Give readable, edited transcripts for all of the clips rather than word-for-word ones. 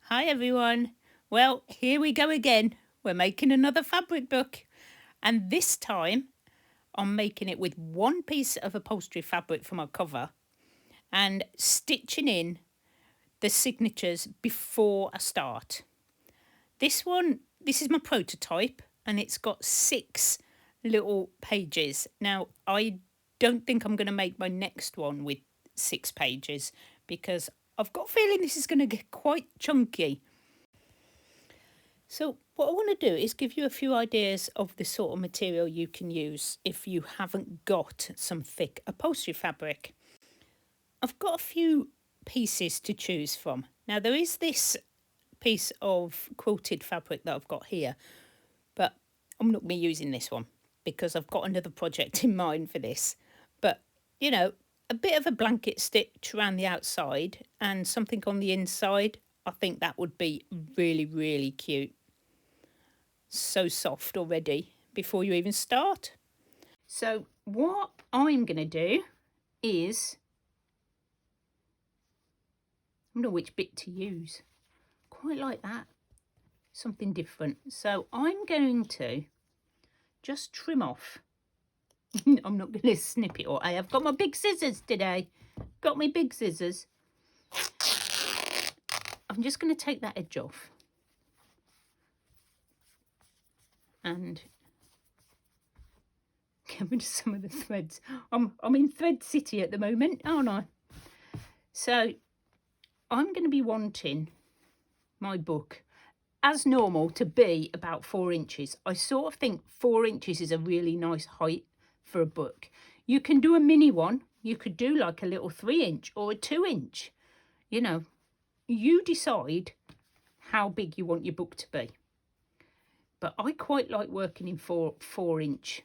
Hi everyone. Well, here we go again. We're making another fabric book. And this time I'm making it with one piece of upholstery fabric for my cover and stitching in the signatures before I start. This is my prototype and it's got 6 little pages. Now, I don't think I'm going to make my next one with 6 pages because I've got a feeling this is going to get quite chunky. So what I want to do is give you a few ideas of the sort of material you can use if you haven't got some thick upholstery fabric. I've got a few pieces to choose from. Now there is this piece of quilted fabric that I've got here, but I'm not going to be using this one because I've got another project in mind for this. But, you know, a bit of a blanket stitch around the outside and something on the inside, I think that would be really, really cute. So soft already before you even start. So what I'm going to do is, I don't know which bit to use. Quite like that. Something different. So I'm going to just trim off. I'm not going to snip it all. I have got my big scissors today. Got my big scissors. I'm just going to take that edge off. And get rid of some of the threads. I'm in Thread City at the moment, aren't I? So I'm going to be wanting my book as normal to be about 4 inches. I sort of think 4 inches is a really nice height for a book. You can do a mini one. You could do like a little 3-inch or a 2-inch. You know, you decide how big you want your book to be. But I quite like working in 4-inch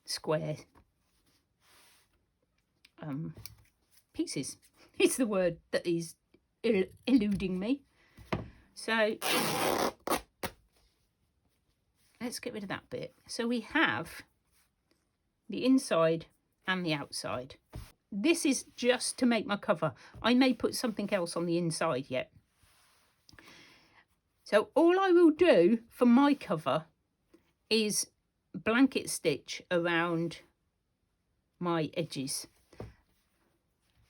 square pieces. It's the word that is eluding me. So let's get rid of that bit. So we have the inside and the outside. This is just to make my cover. I may put something else on the inside yet. So all I will do for my cover is blanket stitch around my edges.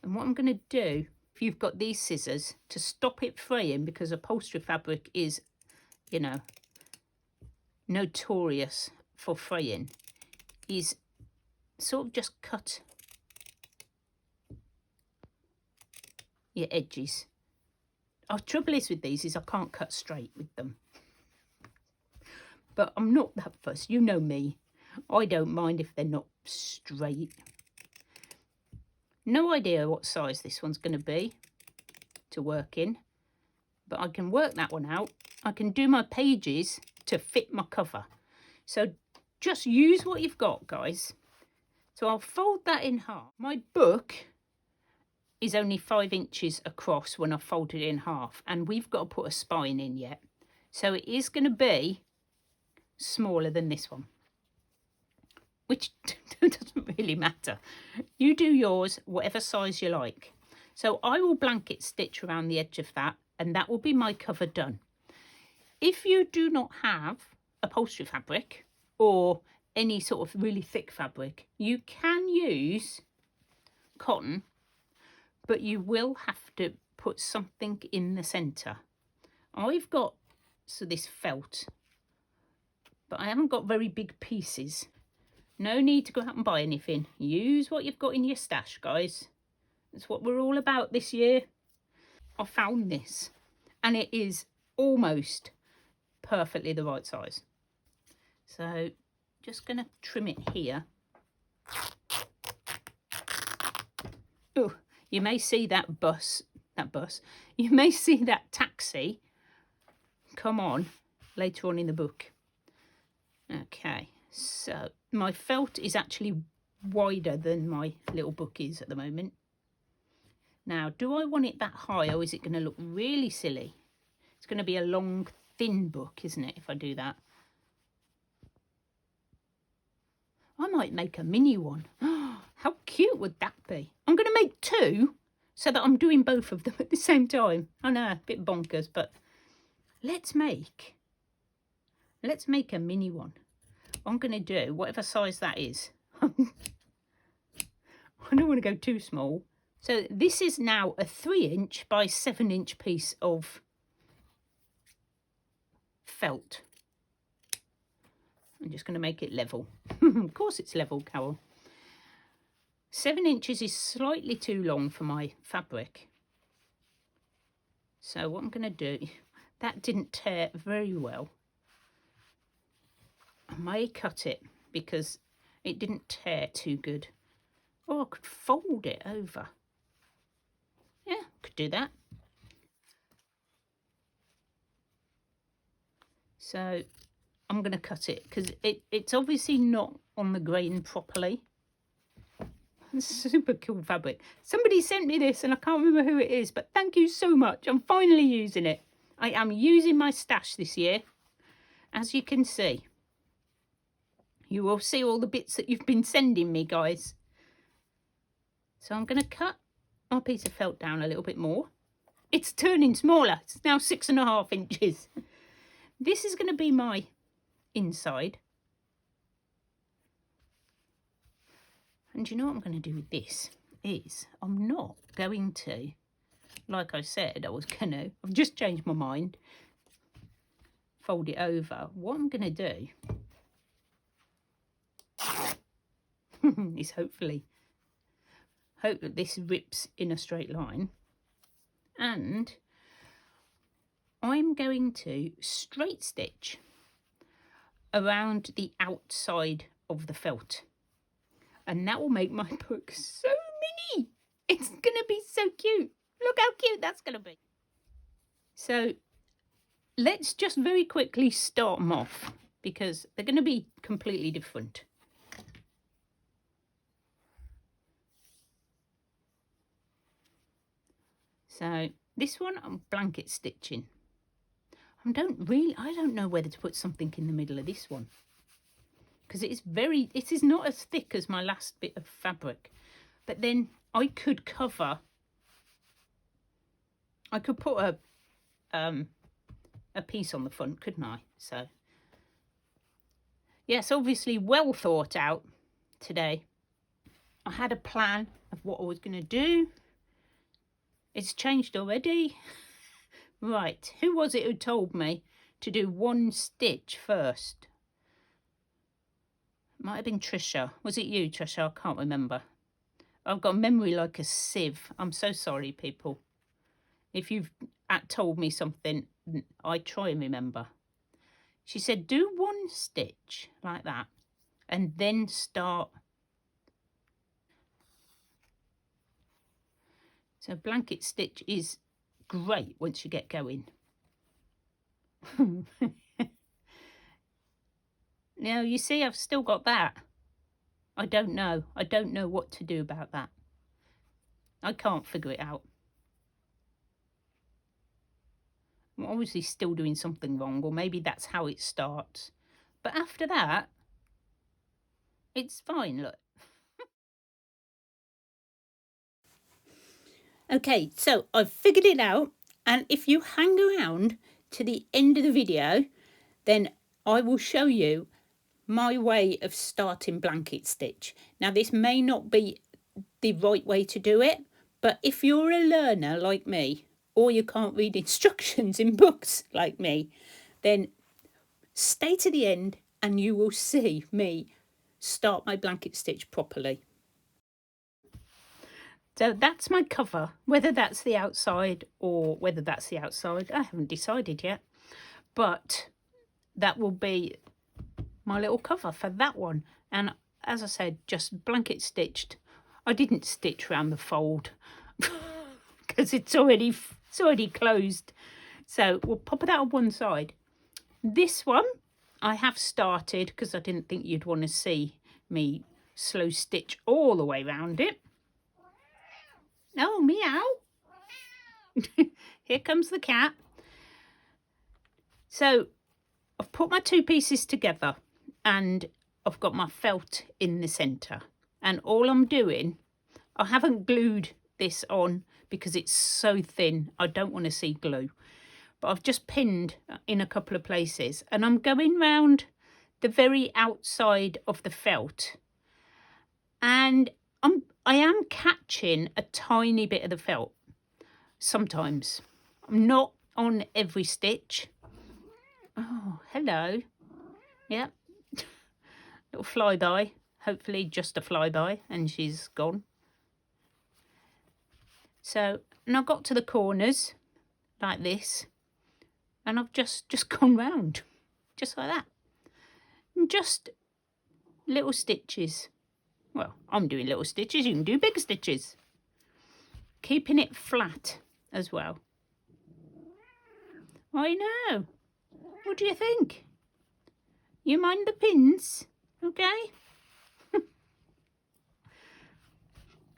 And what I'm going to do, if you've got these scissors, to stop it fraying, because upholstery fabric is, you know, notorious for fraying, is sort of just cut your edges. Our trouble is with these is I can't cut straight with them. But I'm not that fussed. You know me. I don't mind if they're not straight. No idea what size this one's going to be to work in. But I can work that one out. I can do my pages to fit my cover. So just use what you've got, guys. So I'll fold that in half. My book is only 5 inches across when I fold it in half, and we've got to put a spine in yet. So it is going to be smaller than this one, which doesn't really matter. You do yours whatever size you like. So I will blanket stitch around the edge of that, and that will be my cover done. If you do not have upholstery fabric or any sort of really thick fabric, you can use cotton, but you will have to put something in the centre. I've got this felt, but I haven't got very big pieces. No need to go out and buy anything. Use what you've got in your stash, guys. That's what we're all about this year. I found this, and it is almost perfectly the right size. So just going to trim it here. Oh, you may see that bus. You may see that taxi come on later on in the book. Okay, so my felt is actually wider than my little book is at the moment. Now, do I want it that high, or is it going to look really silly? It's going to be a long, thin book, isn't it, if I do that? I might make a mini one. How cute would that be? I'm going to make 2. so that I'm doing both of them at the same time. I know, a bit bonkers, but let's make a mini one. I'm going to do whatever size that is. I don't want to go too small. So this is now a 3" by 7" piece of felt. I'm just going to make it level. Of course it's level, Carol. 7 inches is slightly too long for my fabric. So what I'm going to do, that didn't tear very well. I may cut it because it didn't tear too good. Or I could fold it over. Yeah, could do that. So I'm going to cut it because it's obviously not on the grain properly. Super cool fabric. Somebody sent me this and I can't remember who it is, but thank you so much. I'm finally using it. I am using my stash this year, as you can see. You will see all the bits that you've been sending me, guys. So I'm going to cut my piece of felt down a little bit more. It's turning smaller. It's now 6.5 inches. This is going to be my inside. And you know what I'm going to do with this is I'm not going to, like I said I was going to, I've just changed my mind, fold it over. What I'm going to do is hope that this rips in a straight line, and I'm going to straight stitch around the outside of the felt, and that will make my book so mini. It's going to be so cute. Look how cute that's going to be. So let's just very quickly start them off because they're going to be completely different. So this one I'm blanket stitching. I don't know whether to put something in the middle of this one because it is not as thick as my last bit of fabric. But then I could put a piece on the front, couldn't I? So yes, obviously well thought out today. I had a plan of what I was going to do. It's changed already. Right, who was it who told me to do 1 stitch first? Might have been Trisha. Was it you, Trisha? I can't remember. I've got a memory like a sieve. I'm so sorry, people. If you've told me something, I try and remember. She said, do 1 stitch like that and then start. So blanket stitch is great once you get going. Now, you see, I've still got that. I don't know what to do about that. I can't figure it out. I'm obviously still doing something wrong, or maybe that's how it starts. But after that, it's fine, look. Okay, so I've figured it out, and if you hang around to the end of the video, then I will show you my way of starting blanket stitch. Now, this may not be the right way to do it, but if you're a learner like me, or you can't read instructions in books like me, then stay to the end and you will see me start my blanket stitch properly. So that's my cover. Whether that's the outside or whether that's the outside, I haven't decided yet. But that will be my little cover for that one. And as I said, just blanket stitched. I didn't stitch around the fold because it's already closed. So we'll pop that on one side. This one I have started because I didn't think you'd want to see me slow stitch all the way around it. Oh, meow. Here comes the cat. So I've put my 2 pieces together and I've got my felt in the centre. And all I'm doing, I haven't glued this on because it's so thin. I don't want to see glue. But I've just pinned in a couple of places, and I'm going round the very outside of the felt, and I am catching a tiny bit of the felt sometimes. I'm not on every stitch. Oh, hello. Yeah. Little flyby. Hopefully just a flyby, and she's gone. So, and I got to the corners like this, and I've just gone round, just like that. And just little stitches. Well, I'm doing little stitches, you can do bigger stitches. Keeping it flat as well. I know. What do you think? You mind the pins? Okay.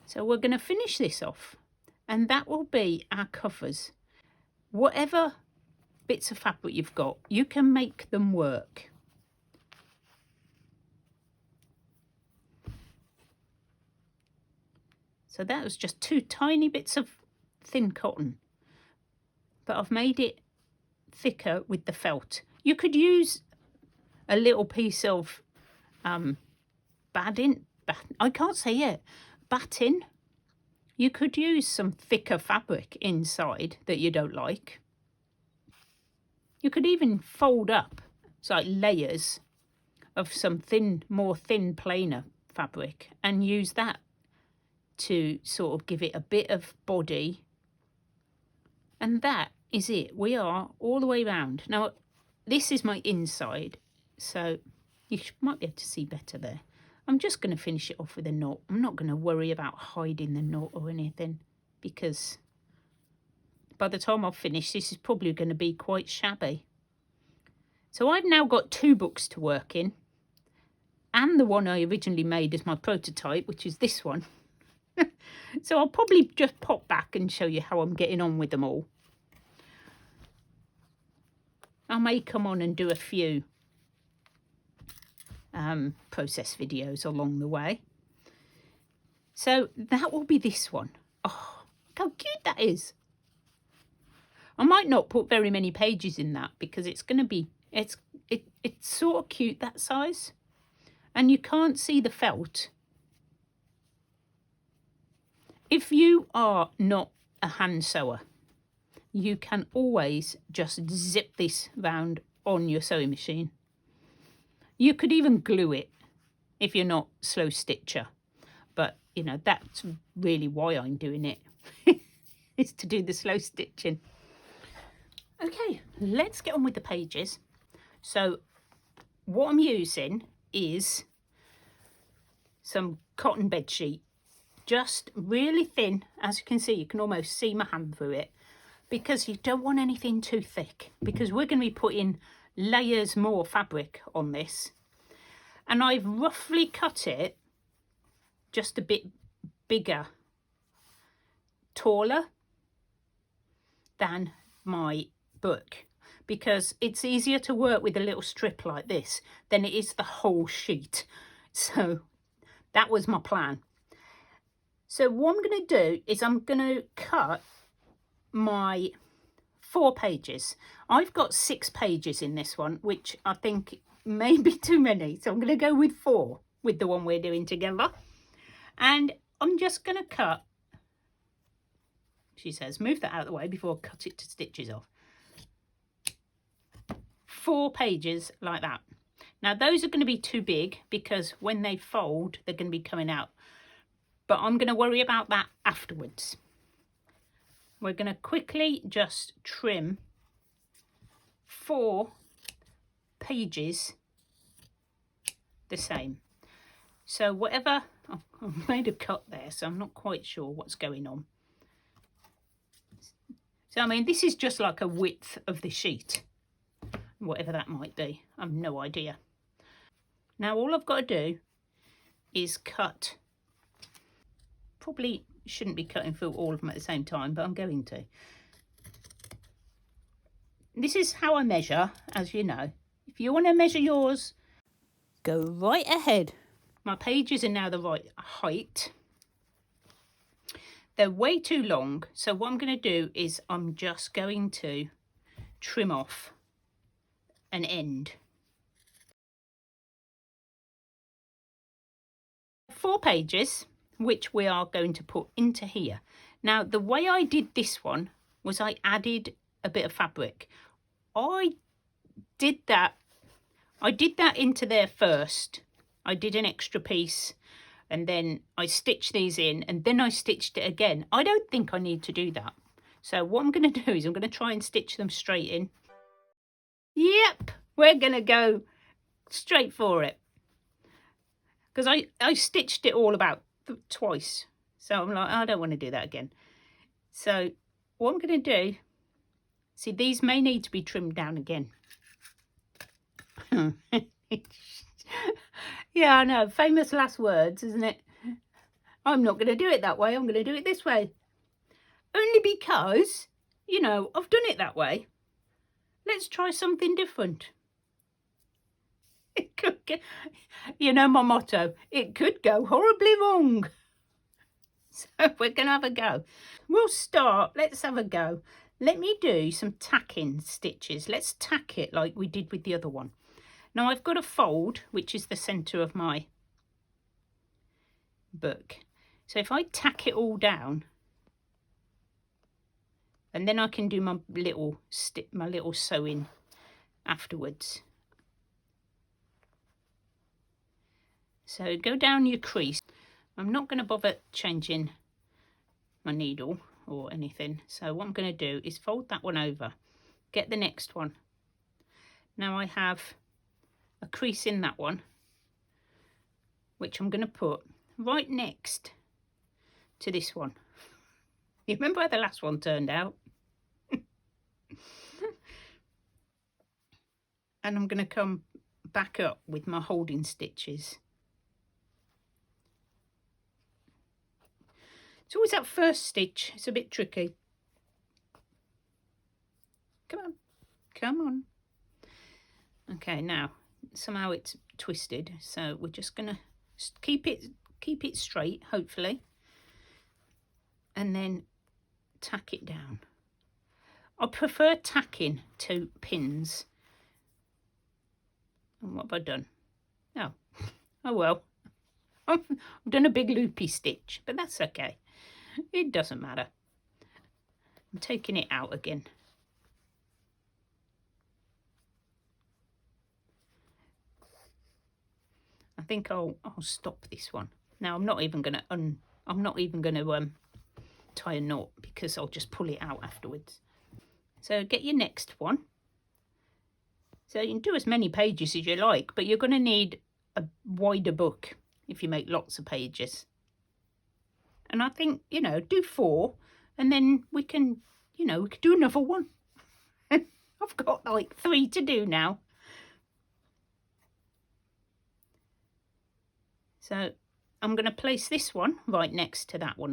So we're going to finish this off, and that will be our covers. Whatever bits of fabric you've got, you can make them work. So that was just 2 tiny bits of thin cotton, but I've made it thicker with the felt. You could use a little piece of batting. I can't say it. Batting. You could use some thicker fabric inside that you don't like. You could even fold up, it's like layers of some thin, more thin, plainer fabric, and use that to sort of give it a bit of body. And that is it. We are all the way round. Now, this is my inside, so you might be able to see better there. I'm just going to finish it off with a knot. I'm not going to worry about hiding the knot or anything, because by the time I've finished, this is probably going to be quite shabby. So I've now got 2 books to work in, and the one I originally made as my prototype, which is this one. So I'll probably just pop back and show you how I'm getting on with them all. I may come on and do a few process videos along the way. So that will be this one. Oh, look how cute that is. I might not put very many pages in that because it's going to be, it's sort of cute that size, and you can't see the felt. If you are not a hand sewer, you can always just zip this round on your sewing machine. You could even glue it if you're not slow stitcher, but you know, that's really why I'm doing it, is to do the slow stitching. Okay, let's get on with the pages. So what I'm using is some cotton bed sheet, just really thin. As you can see, you can almost see my hand through it, because you don't want anything too thick, because we're going to be putting layers more fabric on this. And I've roughly cut it just a bit bigger, taller than my book, because it's easier to work with a little strip like this than it is the whole sheet. So that was my plan. So what I'm going to do is I'm going to cut my 4 pages. I've got 6 pages in this one, which I think may be too many. So I'm going to go with 4 with the one we're doing together. And I'm just going to cut, she says, move that out of the way before I cut it to stitches off. 4 pages like that. Now those are going to be too big because when they fold, they're going to be coming out. But I'm going to worry about that afterwards. We're going to quickly just trim 4 pages the same. So whatever, oh, I've made a cut there, so I'm not quite sure what's going on. So I mean, this is just like a width of the sheet, whatever that might be. I've no idea. Now all I've got to do is cut. Probably shouldn't be cutting through all of them at the same time, but I'm going to. This is how I measure, as you know. If you want to measure yours, go right ahead. My pages are now the right height. They're way too long, so what I'm going to do is I'm just going to trim off an end. 4 pages, which we are going to put into here. Now, the way I did this one was I added a bit of fabric. I did that into there first. I did an extra piece and then I stitched these in and then I stitched it again. I don't think I need to do that. So what I'm going to do is I'm going to try and stitch them straight in. Yep, we're going to go straight for it. Because I stitched it all about twice. So I'm like, I don't want to do that again. So what I'm going to do, see, these may need to be trimmed down again. Yeah, I know, famous last words, isn't it? I'm not going to do it that way. I'm going to do it this way. Only because, you know, I've done it that way. Let's try something different. It could get, you know, my motto, it could go horribly wrong. So we're going to have a go. We'll start, let's have a go. Let me do some tacking stitches. Let's tack it like we did with the other one. Now I've got a fold, which is the centre of my book. So if I tack it all down, and then I can do my little sewing afterwards. So go down your crease. I'm not going to bother changing my needle or anything. So what I'm going to do is fold that one over, get the next one. Now I have a crease in that one, which I'm going to put right next to this one. You remember how the last one turned out? And I'm going to come back up with my holding stitches. It's always that first stitch, it's a bit tricky. Come on, come on. Okay, now somehow it's twisted, so we're just gonna keep it straight, hopefully, and then tack it down. I prefer tacking to pins. And what have I done? Oh well. I've done a big loopy stitch, but that's okay. It doesn't matter. I'm taking it out again. I think I'll stop this one. Now I'm not even going to tie a knot because I'll just pull it out afterwards. So get your next one. So you can do as many pages as you like, but you're going to need a wider book if you make lots of pages. And I think, you know, do 4 and then we can, you know, we could do another one. I've got like 3 to do now. So I'm going to place this one right next to that one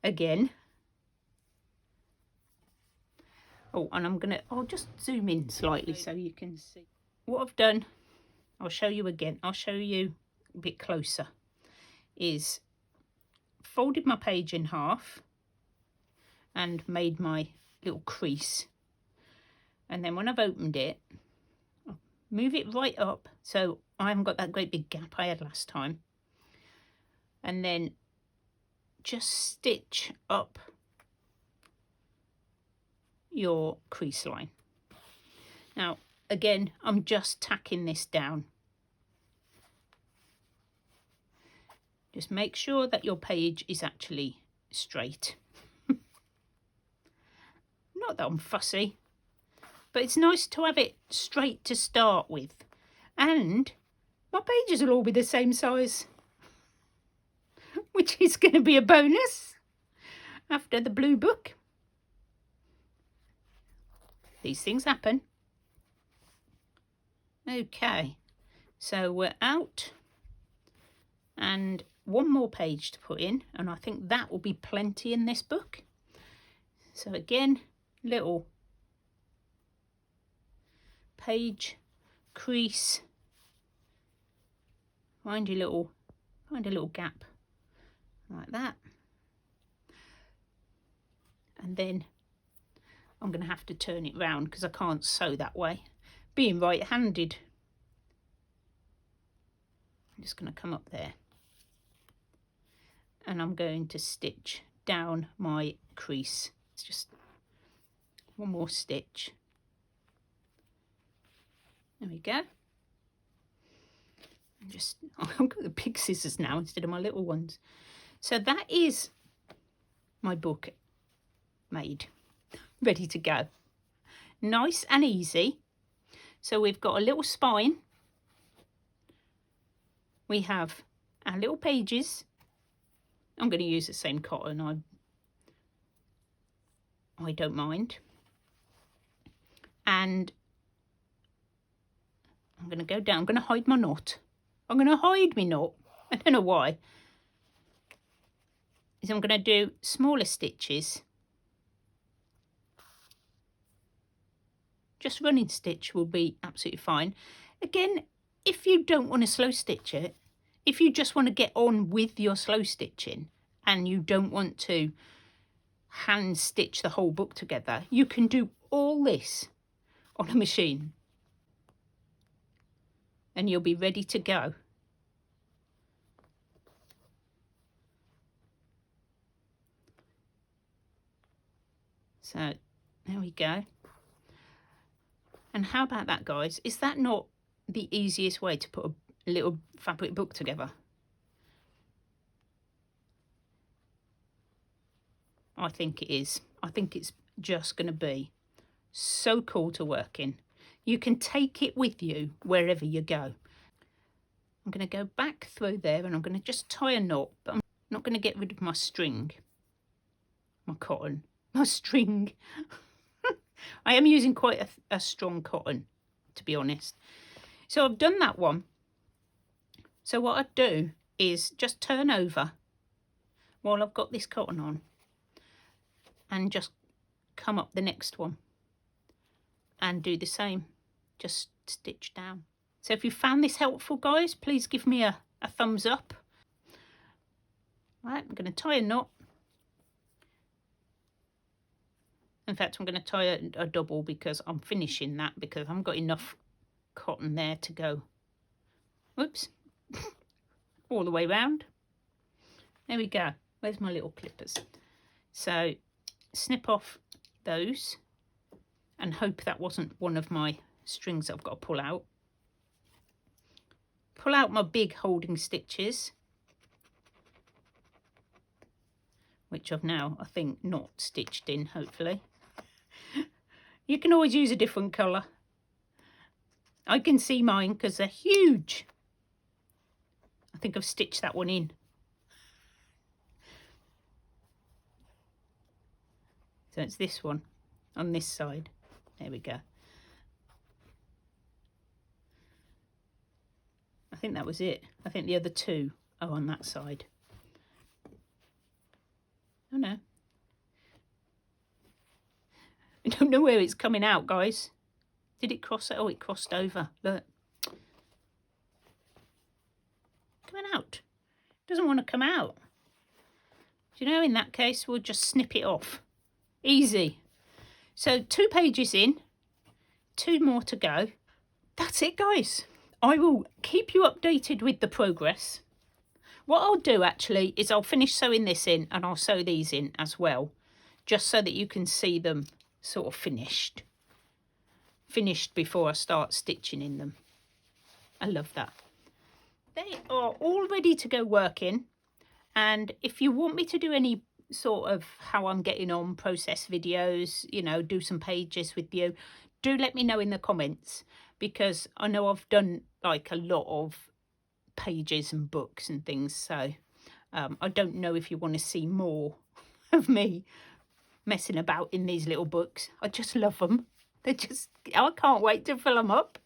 again. Oh, and I'll just zoom in slightly so you can see what I've done. I'll show you again. I'll show you a bit closer. Is folded my page in half and made my little crease. And then when I've opened it, I'll move it right up so I haven't got that great big gap I had last time. And then just stitch up your crease line. Now again, I'm just tacking this down. Just make sure that your page is actually straight. Not that I'm fussy, but it's nice to have it straight to start with. And my pages will all be the same size, which is going to be a bonus after the blue book. These things happen. Okay, so we're out and one more page to put in, and I think that will be plenty in this book. So again, little page crease, find find a little gap like that, and then I'm going to have to turn it round because I can't sew that way, being right-handed. I'm just going to come up there and I'm going to stitch down my crease. It's just one more stitch. There we go. I've got the big scissors now instead of my little ones. So that is my book made, ready to go. Nice and easy. So we've got a little spine. We have our little pages. I'm going to use the same cotton. I don't mind. And I'm going to go down. I'm going to hide my knot. I'm going to hide my knot. I don't know why. Is I'm going to do smaller stitches. Just running stitch will be absolutely fine. Again, if you don't want to slow stitch it, if you just want to get on with your slow stitching and you don't want to hand stitch the whole book together, you can do all this on a machine and you'll be ready to go. So there we go. And how about that, guys? Is that not the easiest way to put a little fabric book together? I think it is. I think it's just going to be so cool to work in. You can take it with you wherever you go. I'm going to go back through there and I'm going to just tie a knot, but I'm not going to get rid of my string, my cotton, my string. I am using quite a strong cotton, to be honest. So I've done that one. So what I do is just turn over while I've got this cotton on and just come up the next one and do the same, just stitch down. So if you found this helpful, guys, please give me a thumbs up. Right, I'm going to tie a knot. In fact, I'm going to tie a double because I'm finishing that because I haven't got enough cotton there to go. Whoops. All the way round. There we go. Where's my little clippers? So snip off those and hope that wasn't one of my strings that I've got to pull out. Pull out my big holding stitches, which I've now, I think, not stitched in, hopefully. You can always use a different colour. I can see mine because they're huge. I think I've stitched that one in. So it's this one on this side. There we go. I think that was it. I think the other two are on that side. Oh no. I don't know where it's coming out, guys. Did it cross it? Oh, it crossed over. Look. Coming out. It doesn't want to come out. Do you know, in that case, we'll just snip it off. Easy. So 2 pages in, 2 more to go. That's it, guys. I will keep you updated with the progress. What I'll do actually is I'll finish sewing this in and I'll sew these in as well, just so that you can see them sort of finished before I start stitching in them. I love that. They are all ready to go working, and if you want me to do any sort of how I'm getting on process videos, you know, do some pages with you, do let me know in the comments, because I know I've done like a lot of pages and books and things, so I don't know if you want to see more of me messing about in these little books. I just love them. I can't wait to fill them up.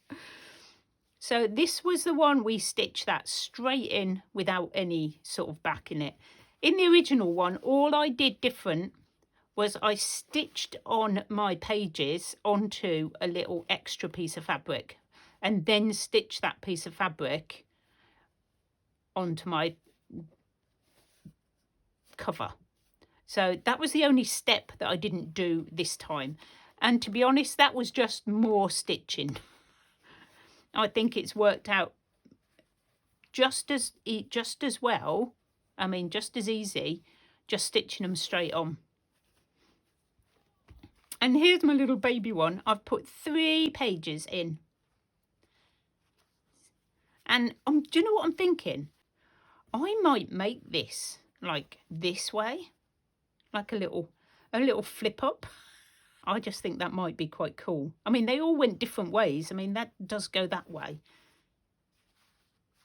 So this was the one we stitched that straight in without any sort of back in it. In the original one, all I did different was I stitched on my pages onto a little extra piece of fabric and then stitched that piece of fabric onto my cover. So that was the only step that I didn't do this time. And to be honest, that was just more stitching. I think it's worked out just as well. I mean, just as easy, just stitching them straight on. And here's my little baby one. I've put 3 pages in. And do you know what I'm thinking? I might make this like this way, like a little flip up. I just think that might be quite cool. I mean, they all went different ways. I mean, that does go that way.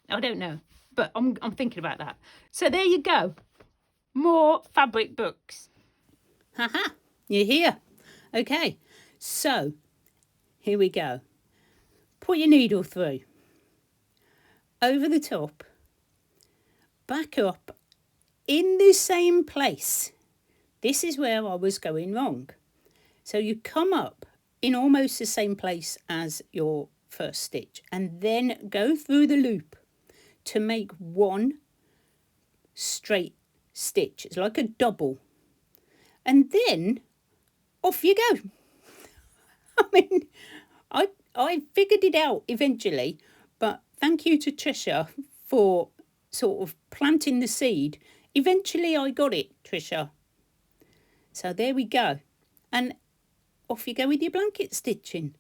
I don't know, but I'm thinking about that. So there you go. More fabric books. Haha, you're here. Okay, so here we go. Put your needle through. Over the top. Back up in the same place. This is where I was going wrong. So you come up in almost the same place as your first stitch and then go through the loop to make one straight stitch. It's like a double. And then off you go. I mean, I figured it out eventually, but thank you to Trisha for sort of planting the seed. Eventually I got it, Trisha. So there we go. And off you go with your blanket stitching.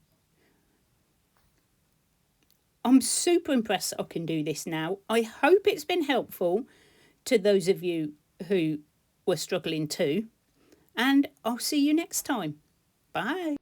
I'm super impressed I can do this now. I hope it's been helpful to those of you who were struggling too. And I'll see you next time. Bye.